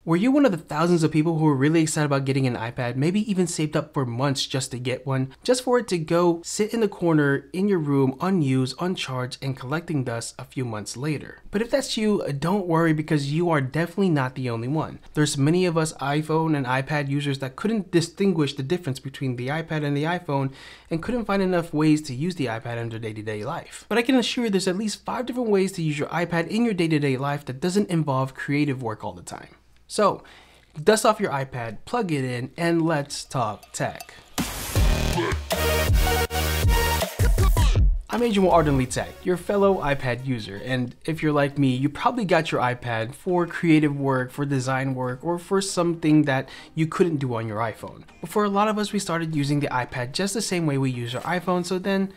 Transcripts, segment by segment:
Were you one of the thousands of people who were really excited about getting an iPad, maybe even saved up for months just to get one, just for it to go sit in the corner in your room unused, uncharged, and collecting dust a few months later? But if that's you, don't worry, because you are definitely not the only one. There's many of us iPhone and iPad users that couldn't distinguish the difference between the iPad and the iPhone and couldn't find enough ways to use the iPad in their day-to-day life. But I can assure you there's at least 5 different ways to use your iPad in your day-to-day life that doesn't involve creative work all the time. So, dust off your iPad, plug it in, and let's talk tech. I'm Agent Ardently Tech, your fellow iPad user, and if you're like me, you probably got your iPad for creative work, for design work, or for something that you couldn't do on your iPhone. But for a lot of us, we started using the iPad just the same way we use our iPhone, so then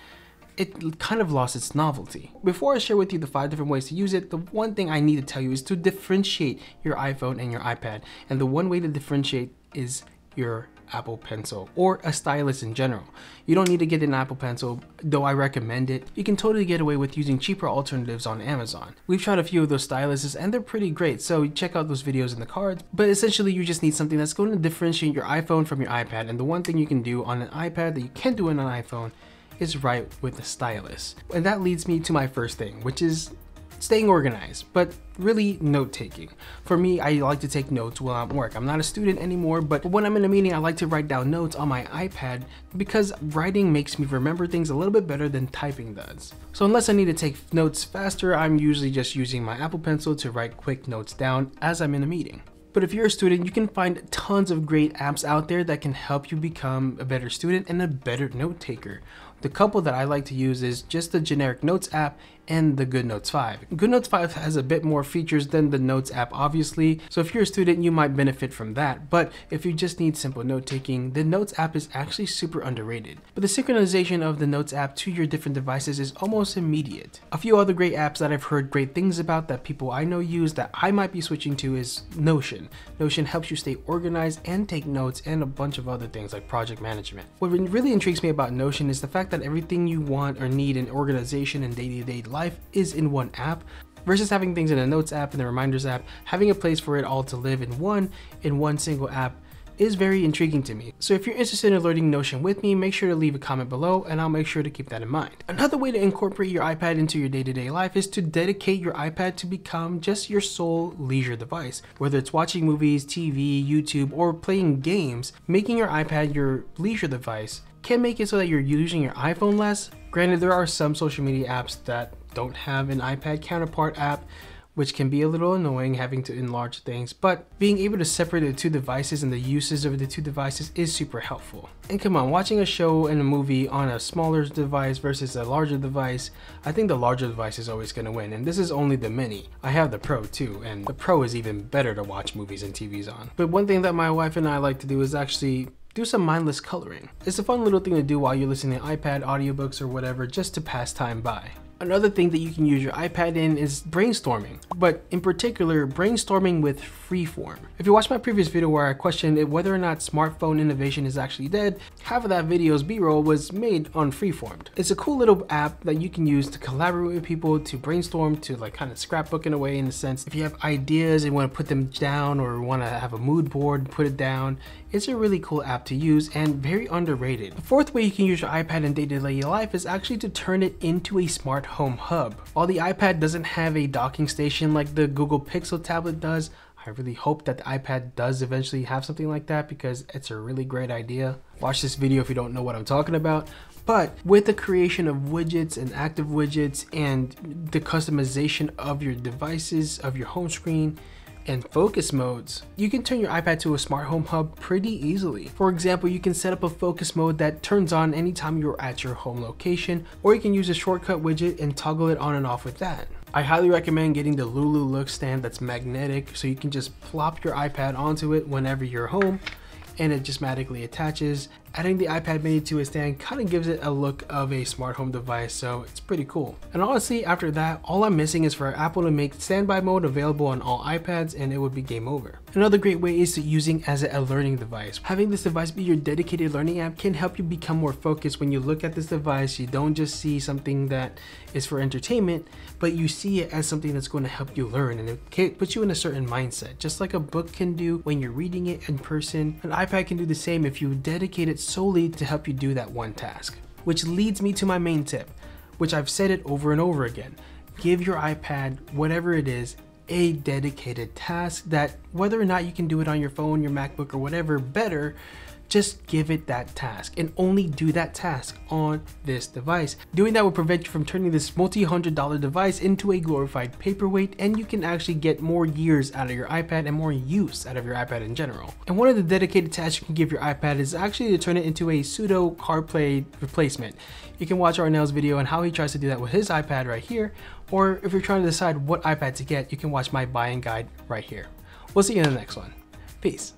it kind of lost its novelty. Before I share with you the 5 different ways to use it, the one thing I need to tell you is to differentiate your iPhone and your iPad. And the one way to differentiate is your Apple Pencil, or a stylus in general. You don't need to get an Apple Pencil, though I recommend it. You can totally get away with using cheaper alternatives on Amazon. We've tried a few of those styluses and they're pretty great, so check out those videos in the cards. But essentially you just need something that's going to differentiate your iPhone from your iPad, and the one thing you can do on an iPad that you can't do on an iPhone is write with the stylus. And that leads me to my first thing, which is staying organized, but really note-taking. For me, I like to take notes while I'm at work. I'm not a student anymore, but when I'm in a meeting, I like to write down notes on my iPad because writing makes me remember things a little bit better than typing does. So unless I need to take notes faster, I'm usually just using my Apple Pencil to write quick notes down as I'm in a meeting. But if you're a student, you can find tons of great apps out there that can help you become a better student and a better note taker. The couple that I like to use is just the generic Notes app and the GoodNotes 5. GoodNotes 5 has a bit more features than the Notes app, obviously, so if you're a student, you might benefit from that. But if you just need simple note taking, the Notes app is actually super underrated. But the synchronization of the Notes app to your different devices is almost immediate. A few other great apps that I've heard great things about that people I know use that I might be switching to is Notion. Notion helps you stay organized and take notes, and a bunch of other things like project management. What really intrigues me about Notion is the fact that everything you want or need in organization and day-to-day life is in one app, versus having things in a Notes app and the Reminders app. Having a place for it all to live in one single app is very intriguing to me. So if you're interested in learning Notion with me, make sure to leave a comment below and I'll make sure to keep that in mind. Another way to incorporate your iPad into your day-to-day life is to dedicate your iPad to become just your sole leisure device. Whether it's watching movies, TV, YouTube, or playing games, making your iPad your leisure device can make it so that you're using your iPhone less. Granted, there are some social media apps that don't have an iPad counterpart app, which can be a little annoying having to enlarge things, but being able to separate the two devices and the uses of the two devices is super helpful. And come on, watching a show and a movie on a smaller device versus a larger device, I think the larger device is always going to win, and this is only the mini. I have the Pro too, and the Pro is even better to watch movies and TVs on. But one thing that my wife and I like to do is actually do some mindless coloring. It's a fun little thing to do while you're listening to iPad audiobooks or whatever, just to pass time by. Another thing that you can use your iPad in is brainstorming, but in particular, brainstorming with freeform. If you watched my previous video where I questioned whether or not smartphone innovation is actually dead, half of that video's B-roll was made on freeform. It's a cool little app that you can use to collaborate with people, to brainstorm, to like kind of scrapbook in a way, in a sense. If you have ideas and want to put them down or want to have a mood board, put it down, it's a really cool app to use and very underrated. The fourth way you can use your iPad in day-to-day life is actually to turn it into a smart home hub. While the iPad doesn't have a docking station like the Google Pixel tablet does, I really hope that the iPad does eventually have something like that because it's a really great idea. Watch this video if you don't know what I'm talking about. But with the creation of widgets and active widgets and the customization of your devices, of your home screen, and focus modes, you can turn your iPad to a smart home hub pretty easily. For example, you can set up a focus mode that turns on anytime you're at your home location, or you can use a shortcut widget and toggle it on and off with that. I highly recommend getting the Lulu Look stand that's magnetic, so you can just plop your iPad onto it whenever you're home and it just magically attaches, Adding the iPad mini to a stand kind of gives it a look of a smart home device, so it's pretty cool. And honestly, after that, all I'm missing is for Apple to make standby mode available on all iPads, and it would be game over. Another great way is to using as a learning device. Having this device be your dedicated learning app can help you become more focused. When you look at this device, you don't just see something that is for entertainment, but you see it as something that's going to help you learn, and it puts you in a certain mindset. Just like a book can do when you're reading it in person, an iPad can do the same if you dedicate it solely to help you do that one task. Which leads me to my main tip, which I've said it over and over again. Give your iPad, whatever it is, a dedicated task that whether or not you can do it on your phone, your MacBook, or whatever, better, just give it that task and only do that task on this device. Doing that will prevent you from turning this multi-$100 device into a glorified paperweight, and you can actually get more years out of your iPad and more use out of your iPad in general. And one of the dedicated tasks you can give your iPad is actually to turn it into a pseudo CarPlay replacement. You can watch Arnell's video on how he tries to do that with his iPad right here, or if you're trying to decide what iPad to get, you can watch my buying guide right here. We'll see you in the next one. Peace.